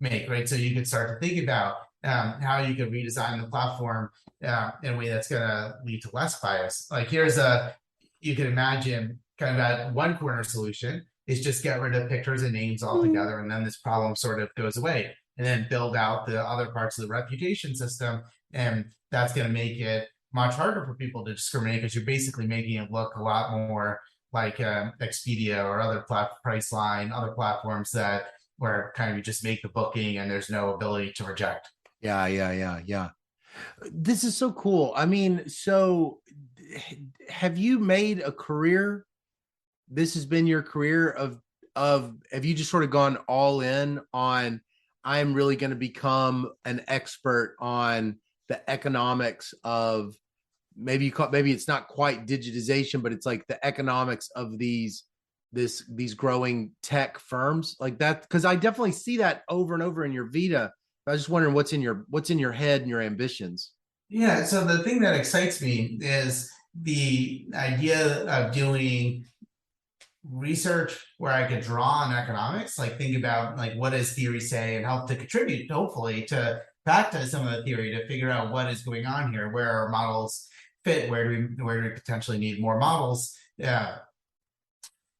make, right? So you could start to think about how you could redesign the platform in a way that's going to lead to less bias. You can imagine kind of that one corner solution is just get rid of pictures and names altogether, and then this problem sort of goes away. And then build out the other parts of the reputation system, and that's going to make it much harder for people to discriminate because you're basically making it look a lot more like Expedia or other Priceline, other platforms where kind of you just make the booking and there's no ability to reject. Yeah. This is so cool. I mean, so have you made a career? This has been your career of have you just sort of gone all in on I'm really going to become an expert on the economics of maybe it's not quite digitization, but it's like the economics of these growing tech firms like that? Because I definitely see that over and over in your Vita. I was just wondering what's in your head and your ambitions. Yeah. So the thing that excites me is the idea of doing research where I could draw on economics, think about what does theory say, and help to contribute, hopefully, to back to some of the theory to figure out what is going on here, where our models fit, where do we potentially need more models. Yeah.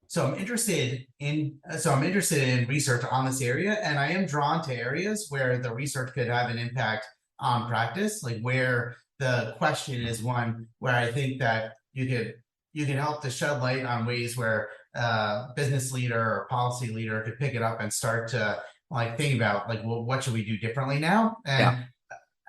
So I'm interested in research on this area, and I am drawn to areas where the research could have an impact on practice, where the question is one where I think that you can help to shed light on ways where business leader or policy leader could pick it up and start to think about well, what should we do differently now? And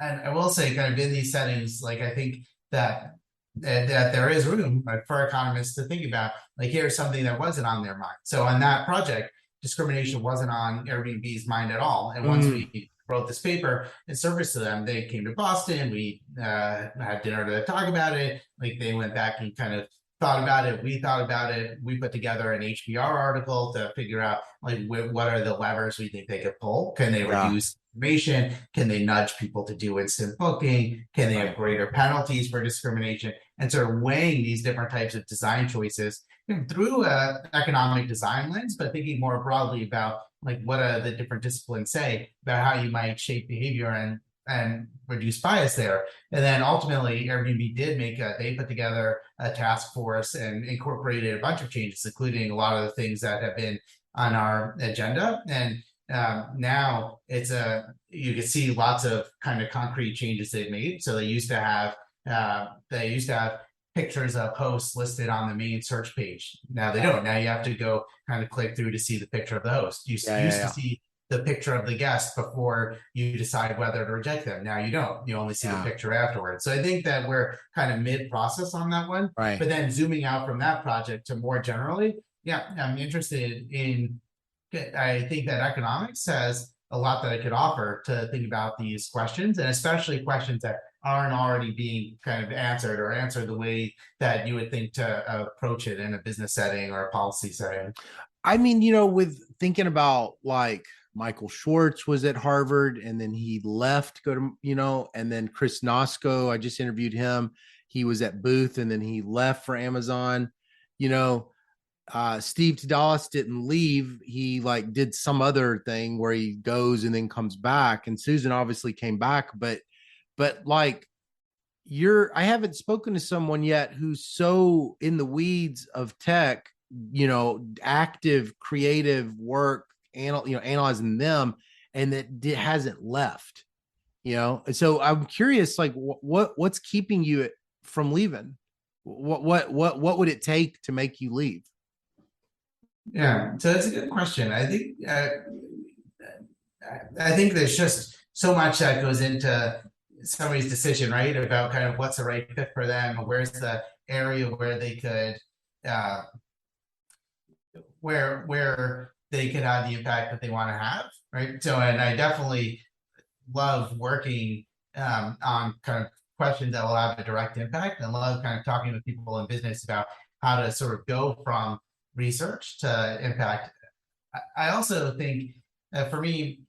I will say, kind of in these settings, I think that there is room for economists to think about here's something that wasn't on their mind. So on that project, discrimination wasn't on Airbnb's mind at all. And once we wrote this paper in service to them, they came to Boston. We had dinner to talk about it. They went back and kind of thought about it. We thought about it. We put together an HBR article to figure out what are the levers we think they could pull. Can they reduce information? Can they nudge people to do instant booking? Can they have greater penalties for discrimination? And sort of weighing these different types of design choices through an economic design lens, but thinking more broadly about what the different disciplines say about how you might shape behavior and reduce bias there. And then ultimately, Airbnb they put together a task force and incorporated a bunch of changes, including a lot of the things that have been on our agenda. And now you can see lots of kind of concrete changes they've made. So they used to have pictures of hosts listed on the main search page. Now they don't. Now you have to go kind of click through to see the picture of the host. You used to see the picture of the guest before you decide whether to reject them. Now you don't. You only see the picture afterwards. So I think that we're kind of mid-process on that one. Right. But then zooming out from that project to more generally, I'm interested in I think that economics has a lot that it could offer to think about these questions, and especially questions that aren't already being kind of answered or answered the way that you would think to approach it in a business setting or a policy setting. I mean, with thinking about like Michael Schwartz was at Harvard and then he left to go to, and then Chris Nosko, I just interviewed him. He was at Booth and then he left for Amazon. You know, Steve Tadalis didn't leave. He like did some other thing where he goes and then comes back. And Susan obviously came back, but like I haven't spoken to someone yet who's so in the weeds of tech, active creative work, analyzing them, and that hasn't left. And so I'm curious, like what's keeping you from leaving? What would it take to make you leave? Yeah, so that's a good question. I think there's just so much that goes into somebody's decision, right? About kind of what's the right fit for them, where's the area where they could where they could have the impact that they want to have, right? So, and I definitely love working on kind of questions that will have a direct impact, and love kind of talking with people in business about how to sort of go from research to impact. I also think that for me,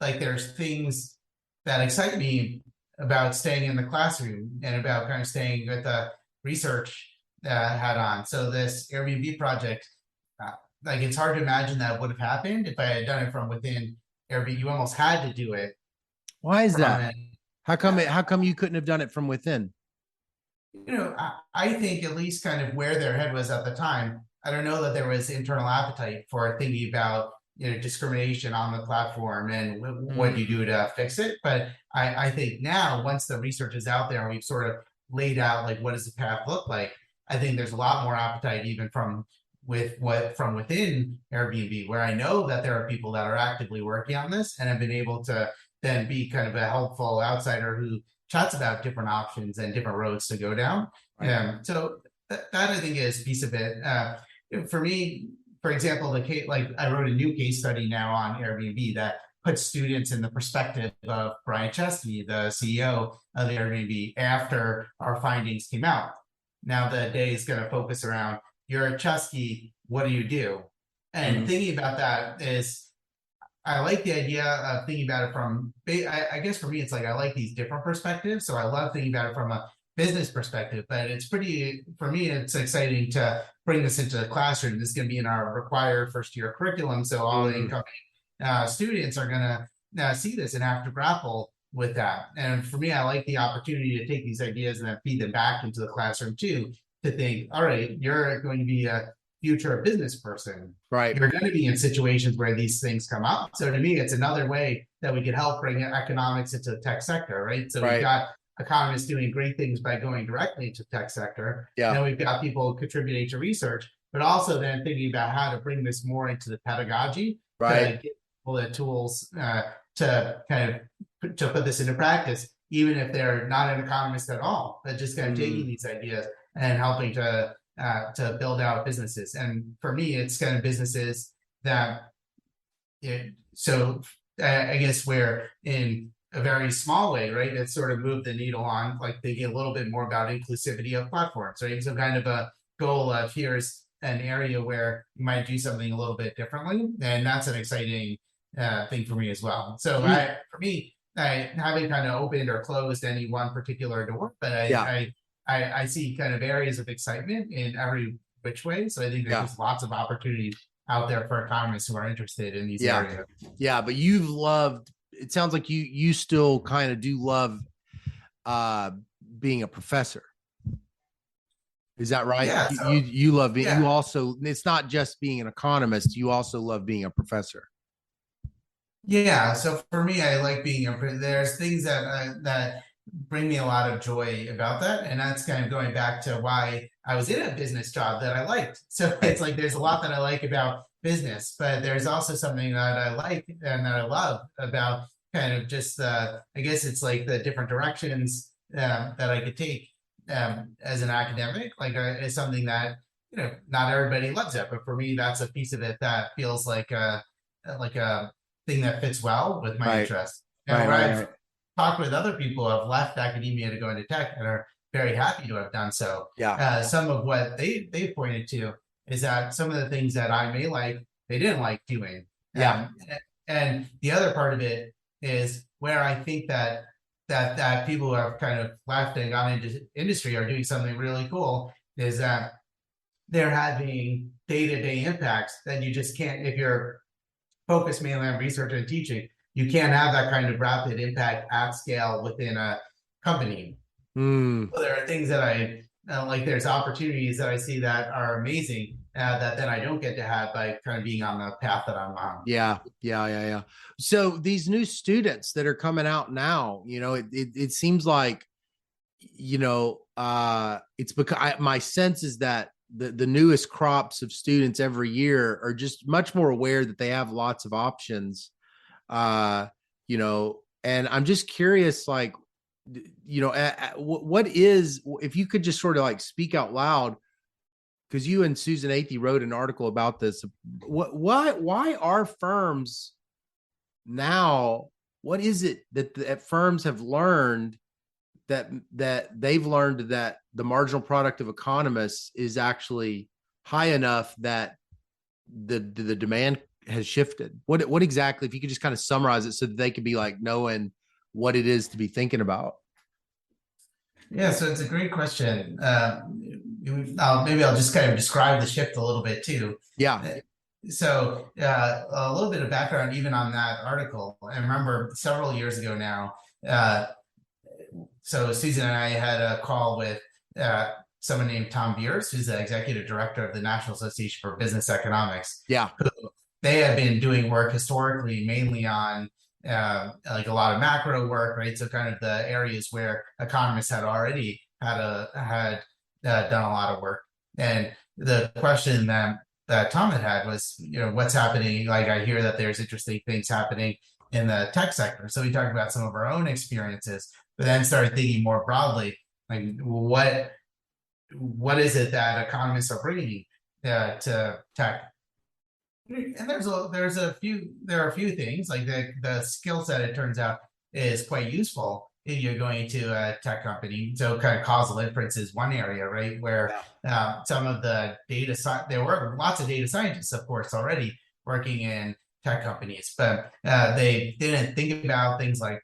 like there's things that excite me about staying in the classroom and about kind of staying with the research hat on. So this Airbnb project, like it's hard to imagine that would have happened if I had done it from within Airbnb. You almost had to do it. Why is that? How come you couldn't have done it from within? I think at least kind of where their head was at the time, I don't know that there was internal appetite for thinking about discrimination on the platform and what you do to fix it. But I think now, once the research is out there and we've sort of laid out like what does the path look like, I think there's a lot more appetite even from within Airbnb, where I know that there are people that are actively working on this and have been able to then be kind of a helpful outsider who chats about different options and different roads to go down. Right. So that I think is a piece of it. For me, for example, like I wrote a new case study now on Airbnb that puts students in the perspective of Brian Chesky, the CEO of Airbnb, after our findings came out. Now the day is going to focus around, you're at Chesky, what do you do? And thinking about that is, I like the idea of thinking about it from, I guess for me, it's like I like these different perspectives. So I love thinking about it from a business perspective, but for me, it's exciting to bring this into the classroom. This is going to be in our required first year curriculum. So all the incoming students are going to see this and have to grapple with that. And for me, I like the opportunity to take these ideas and then feed them back into the classroom too, to think, all right, you're going to be a future business person. Right. You're going to be in situations where these things come up. So to me, it's another way that we could help bring economics into the tech sector, right? So we've got economists doing great things by going directly into the tech sector. Yeah. And then we've got people contributing to research, but also then thinking about how to bring this more into the pedagogy, to give people the tools to kind of to put this into practice, even if they're not an economist at all, but just kind of taking these ideas and helping to build out businesses. And for me, it's kind of businesses that, I guess we're in a very small way, right? It sort of moved the needle on like thinking a little bit more about inclusivity of platforms, right? So kind of a goal of here's an area where you might do something a little bit differently. And that's an exciting thing for me as well. So for me, I haven't kind of opened or closed any one particular door, but I see kind of areas of excitement in every which way. So I think there's just lots of opportunities out there for economists who are interested in these areas. Yeah, but it sounds like you still kind of do love being a professor. Is that right? Yeah. So, you love being, you also, it's not just being an economist, you also love being a professor. Yeah. So for me, I like being there's things that bring me a lot of joy about that. And that's kind of going back to why I was in a business job that I liked. So it's like, there's a lot that I like about business, but there's also something that I like and that I love about kind of just I guess it's like the different directions that I could take as an academic. Like it's something that, not everybody loves it, but for me, that's a piece of it that feels like like a thing that fits well with my Right. interests. And Right. where Right. I've Right. talked with other people who have left academia to go into tech and are very happy to have done so. Yeah. Some of what they pointed to is that some of the things that I may like, they didn't like doing. Yeah. And the other part of it is where I think that people who have kind of left and gone into industry are doing something really cool is that they're having day-to-day impacts that you just can't, if you're focused mainly on research and teaching, you can't have that kind of rapid impact at scale within a company. Mm. So there are things that I like, there's opportunities that I see that are amazing that then I don't get to have by kind of being on the path that I'm on. Yeah. Yeah. Yeah. Yeah. So these new students that are coming out now, it seems like, it's because my sense is that the newest crops of students every year are just much more aware that they have lots of options. And I'm just curious, like, what is, if you could just sort of like speak out loud, because you and Susan Athey wrote an article about this. Why are firms now? What is it that firms have learned that they've learned that the marginal product of economists is actually high enough that the demand has shifted? What exactly, if you could just kind of summarize it so that they could be like knowing what it is to be thinking about? Yeah, so it's a great question. Maybe I'll just kind of describe the shift a little bit too. Yeah. So a little bit of background even on that article. I remember several years ago now, so Susan and I had a call with someone named Tom Beers, who's the executive director of the National Association for Business Economics. Yeah. They have been doing work historically mainly on like a lot of macro work, right? So kind of the areas where economists had already had done a lot of work. And the question that Tom had was, what's happening? Like, I hear that there's interesting things happening in the tech sector. So we talked about some of our own experiences, but then started thinking more broadly, like what is it that economists are bringing to tech? And there are a few things like the skill set, it turns out, is quite useful if you're going to a tech company. So kind of causal inference is one area, right, where some of the there were lots of data scientists, of course, already working in tech companies, but they didn't think about things like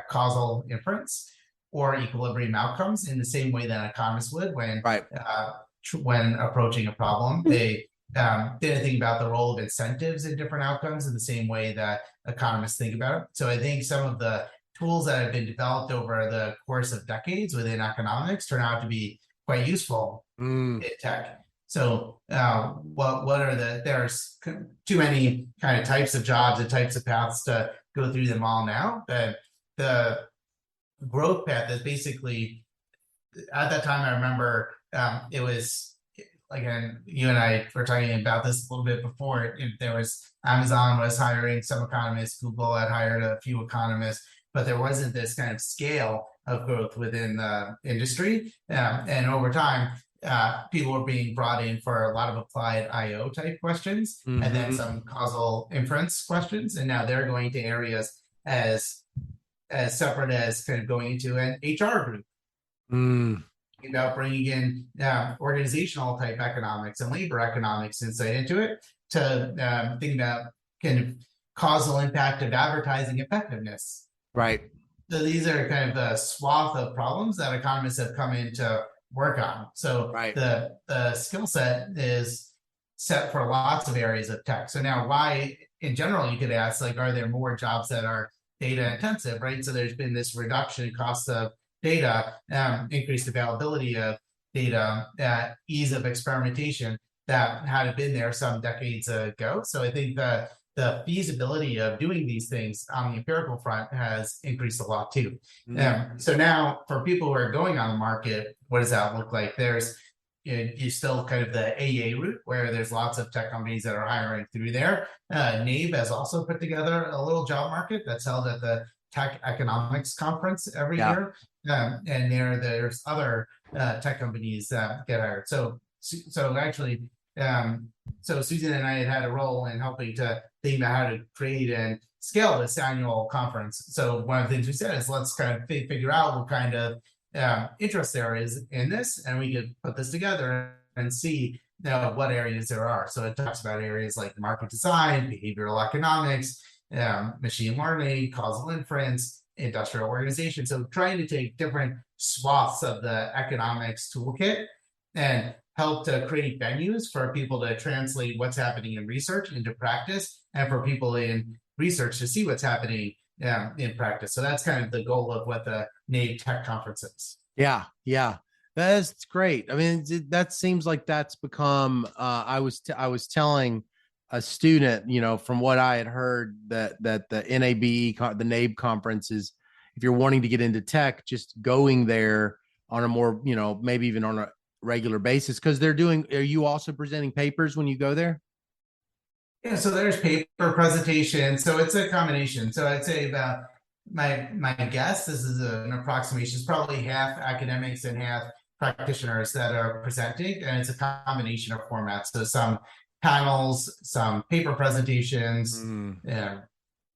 causal inference or equilibrium outcomes in the same way that economists would when approaching a problem. They didn't think about the role of incentives in different outcomes in the same way that economists think about it. So I think some of the tools that have been developed over the course of decades within economics turn out to be quite useful in tech. So there's too many kind of types of jobs and types of paths to go through them all now. But the growth path is basically, at that time, I remember it was, again, you and I were talking about this a little bit before. There was Amazon was hiring some economists, Google had hired a few economists, but there wasn't this kind of scale of growth within the industry. And over time, people were being brought in for a lot of applied IO type questions, and then some causal inference questions. And now they're going to areas as separate as kind of going into an HR group. About bringing in organizational type economics and labor economics insight into it to think about kind of causal impact of advertising effectiveness. Right. So these are kind of the swath of problems that economists have come in to work on. So the skill set is set for lots of areas of tech. So now why, in general, you could ask, like, are there more jobs that are data intensive, right? So there's been this reduction in cost of data, increased availability of data, ease of experimentation that had been there some decades ago. So I think the feasibility of doing these things on the empirical front has increased a lot too. So now for people who are going on the market, what does that look like? There's you still kind of the AA route where there's lots of tech companies that are hiring through there. NABE has also put together a little job market that's held at the Tech Economics Conference every year. And there's other tech companies that get hired. So actually, so Susan and I had a role in helping to thinking about how to create and scale this annual conference. So one of the things we said is let's kind of figure out what kind of interest there is in this, and we could put this together and see what areas there are. So it talks about areas like market design, behavioral economics, machine learning, causal inference, industrial organization. So trying to take different swaths of the economics toolkit and help to create venues for people to translate what's happening in research into practice, and for people in research to see what's happening in practice. So that's kind of the goal of what the NABE Tech Conference is. Yeah, yeah, that's great. I mean, that seems like that's become. I was telling a student, from what I had heard, that the NABE, the NABE conference is, if you're wanting to get into tech, just going there on a more, maybe even on a regular basis, because are you also presenting papers when you go there? Yeah, so there's paper presentation. So it's a combination. So I'd say about my guess, this is an approximation, it's probably half academics and half practitioners that are presenting, and it's a combination of formats. So some panels, some paper presentations,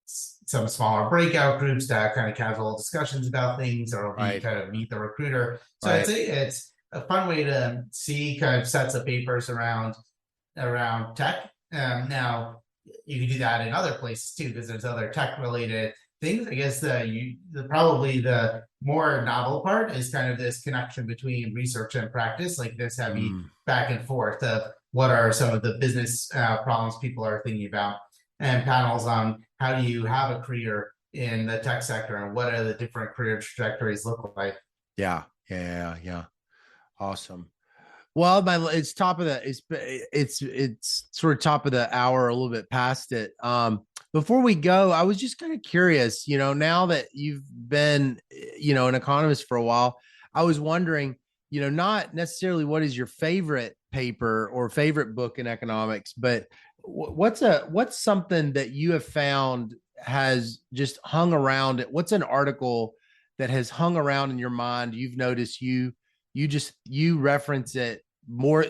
some smaller breakout groups to have kind of casual discussions about things, or be kind of meet the recruiter. So I'd say it's a fun way to see kind of sets of papers around tech. Now you can do that in other places too, because there's other tech related things. I guess probably the more novel part is kind of this connection between research and practice, like this heavy back and forth of what are some of the business problems people are thinking about, and panels on how do you have a career in the tech sector and what are the different career trajectories look like. Yeah. Awesome. Well, it's top of it's sort of top of the hour, a little bit past it. Before we go, I was just kind of curious, now that you've been, an economist for a while, I was wondering, not necessarily what is your favorite paper or favorite book in economics, but what's something that you have found has just hung around it? What's an article that has hung around in your mind? You've noticed you reference it more,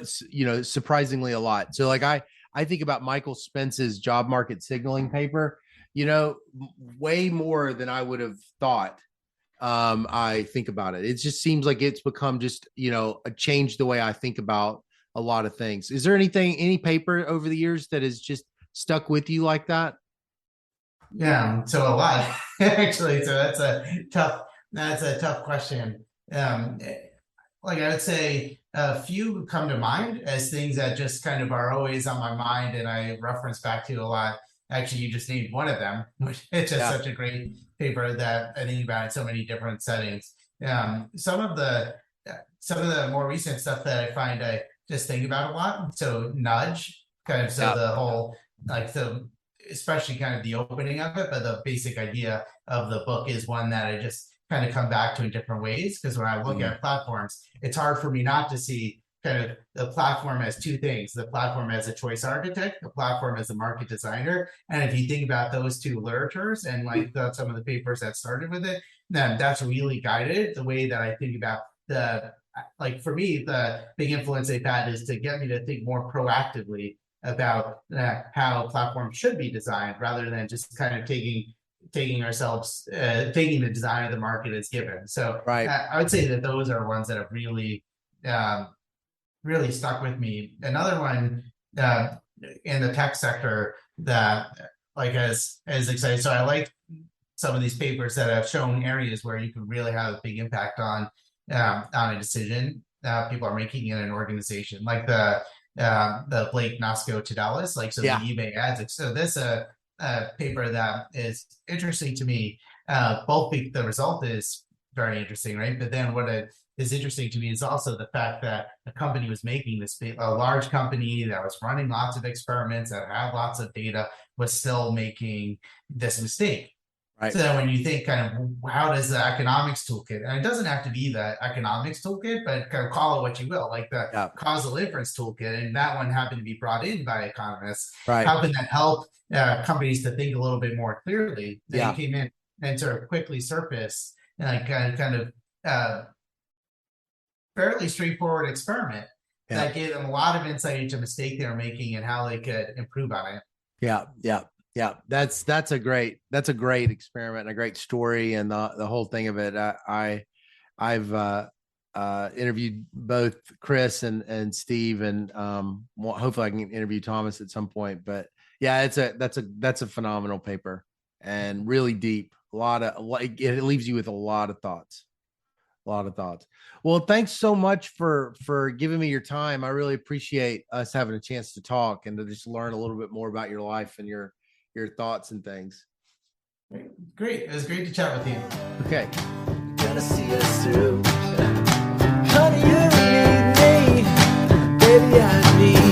surprisingly a lot. So like I think about Michael Spence's job market signaling paper, way more than I would have thought. I think about it. It just seems like it's become just, a change the way I think about a lot of things. Is there any paper over the years that has just stuck with you like that? Yeah, so a lot actually. So that's a tough question. Like I would say a few come to mind as things that just kind of are always on my mind and I reference back to a lot. Actually, you just named one of them, which is just such a great paper that I think about in so many different settings. Some of the more recent stuff that I find I just think about a lot. So nudge, kind of, so the whole, like, so especially kind of the opening of it, but the basic idea of the book is one that I just kind of come back to in different ways. Because when I look at platforms, it's hard for me not to see kind of the platform as two things: the platform as a choice architect, the platform as a market designer. And if you think about those two literatures and like some of the papers that started with it, then that's really guided the way that I think about like for me, the big influence they've had is to get me to think more proactively about how platforms should be designed, rather than just kind of taking the design of the market as given. So I would say that those are ones that have really really stuck with me. Another one in the tech sector that like as exciting. So I like some of these papers that have shown areas where you can really have a big impact on a decision people are making in an organization, like the Blake Nasco Tadelis, like, so the eBay ads. So this paper that is interesting to me, both the result is very interesting, right? But then what is interesting to me is also the fact that the company was making this, a large company that was running lots of experiments, that had lots of data, was still making this mistake. Right. So then when you think kind of how does the economics toolkit, and it doesn't have to be the economics toolkit, but kind of call it what you will, like the causal inference toolkit, and that one happened to be brought in by economists. Right. How can that help companies to think a little bit more clearly? They came in and sort of quickly surfaced like kind of fairly straightforward experiment that gave them a lot of insight into a mistake they were making and how they could improve on it. Yeah. Yeah, that's a great experiment and a great story, and the whole thing of it. I've interviewed both Chris and Steve, and hopefully I can interview Thomas at some point. But yeah, that's a phenomenal paper and really deep. It leaves you with a lot of thoughts. A lot of thoughts. Well, thanks so much for giving me your time. I really appreciate us having a chance to talk and to just learn a little bit more about your life and your thoughts and things. Great. It was great to chat with you. Okay. Gonna see us through. Honey, you need me. Baby, I need